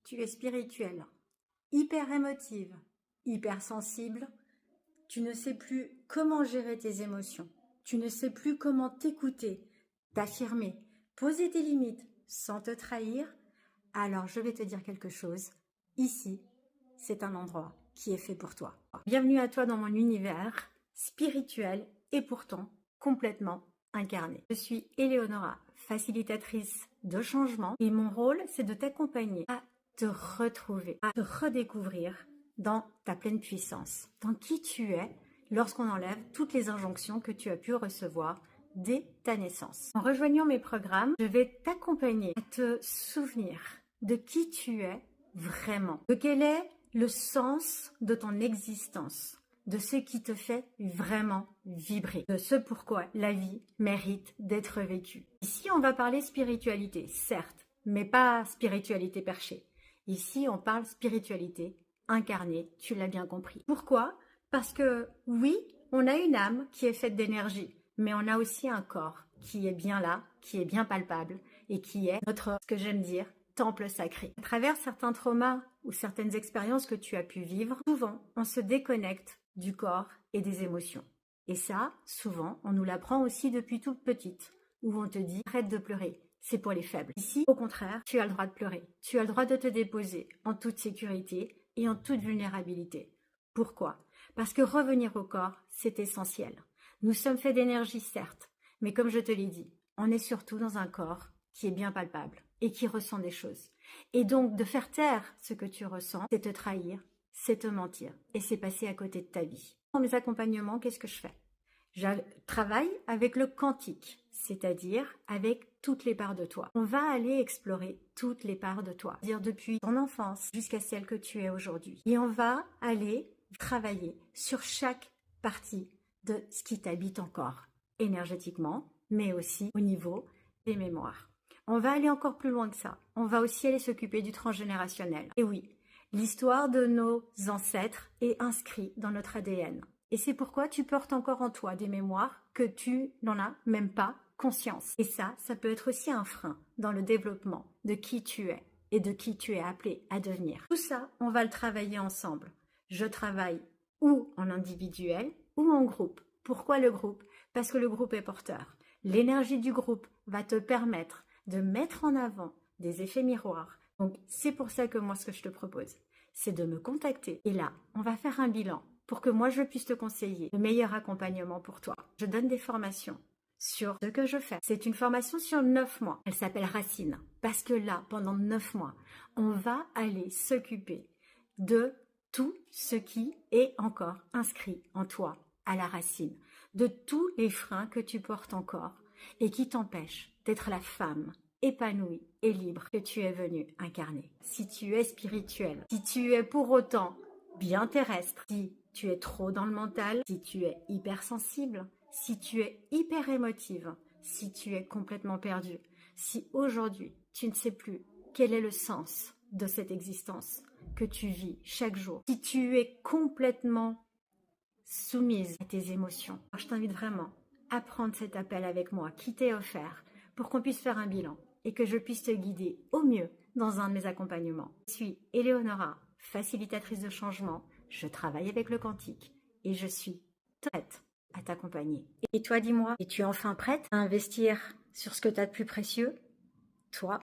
Tu es spirituelle, hyper émotive, hyper sensible. Tu ne sais plus comment gérer tes émotions. Tu ne sais plus comment t'écouter, t'affirmer, poser tes limites sans te trahir. Alors je vais te dire quelque chose. Ici, c'est un endroit qui est fait pour toi. Bienvenue à toi dans mon univers spirituel et pourtant complètement incarné. Je suis Éléonora, facilitatrice de changement et mon rôle, c'est de t'accompagner à te retrouver, à te redécouvrir dans ta pleine puissance, dans qui tu es lorsqu'on enlève toutes les injonctions que tu as pu recevoir dès ta naissance. En rejoignant mes programmes, je vais t'accompagner à te souvenir de qui tu es vraiment, de quel est le sens de ton existence, de ce qui te fait vraiment vibrer, de ce pourquoi la vie mérite d'être vécue. Ici, on va parler spiritualité, certes, mais pas spiritualité perchée. Ici, on parle spiritualité incarnée, tu l'as bien compris. Pourquoi ? Parce que oui, on a une âme qui est faite d'énergie, mais on a aussi un corps qui est bien là, qui est bien palpable et qui est notre, ce que j'aime dire, temple sacré. À travers certains traumas ou certaines expériences que tu as pu vivre, souvent, on se déconnecte du corps et des émotions. Et ça, souvent, on nous l'apprend aussi depuis toute petite, où on te dit « arrête de pleurer ». C'est pour les faibles. Ici, au contraire, tu as le droit de pleurer. Tu as le droit de te déposer en toute sécurité et en toute vulnérabilité. Pourquoi ? Parce que revenir au corps, c'est essentiel. Nous sommes faits d'énergie, certes, mais comme je te l'ai dit, on est surtout dans un corps qui est bien palpable et qui ressent des choses. Et donc, de faire taire ce que tu ressens, c'est te trahir, c'est te mentir et c'est passer à côté de ta vie. Dans mes accompagnements, qu'est-ce que je fais ? Je travaille avec le quantique, c'est-à-dire avec toutes les parts de toi. On va aller explorer toutes les parts de toi, c'est-à-dire depuis ton enfance jusqu'à celle que tu es aujourd'hui. Et on va aller travailler sur chaque partie de ce qui t'habite encore, énergétiquement, mais aussi au niveau des mémoires. On va aller encore plus loin que ça. On va aussi aller s'occuper du transgénérationnel. Et oui, l'histoire de nos ancêtres est inscrite dans notre ADN. Et c'est pourquoi tu portes encore en toi des mémoires que tu n'en as même pas conscience. Et ça peut être aussi un frein dans le développement de qui tu es et de qui tu es appelé à devenir. Tout ça, on va le travailler ensemble. Je travaille ou en individuel ou en groupe. Pourquoi le groupe ? Parce que le groupe est porteur. L'énergie du groupe va te permettre de mettre en avant des effets miroirs. Donc, c'est pour ça que moi, ce que je te propose, c'est de me contacter. Et là, on va faire un bilan pour que moi, je puisse te conseiller le meilleur accompagnement pour toi. Je donne des formations sur ce que je fais. C'est une formation sur 9 mois. Elle s'appelle Racine. Parce que là, pendant 9 mois, on va aller s'occuper de tout ce qui est encore inscrit en toi, à la racine, de tous les freins que tu portes encore et qui t'empêchent d'être la femme épanouie et libre que tu es venue incarner. Si tu es spirituelle, si tu es pour autant bien terrestre, si tu es trop dans le mental, si tu es hypersensible, si tu es hyper émotive, si tu es complètement perdu, si aujourd'hui tu ne sais plus quel est le sens de cette existence que tu vis chaque jour, si tu es complètement soumise à tes émotions, alors je t'invite vraiment à prendre cet appel avec moi qui t'est offert pour qu'on puisse faire un bilan et que je puisse te guider au mieux dans un de mes accompagnements. Je suis Éléonora, facilitatrice de changement, je travaille avec le quantique et je suis prête à t'accompagner. Et toi, dis-moi, es-tu enfin prête à investir sur ce que tu as de plus précieux ? Toi.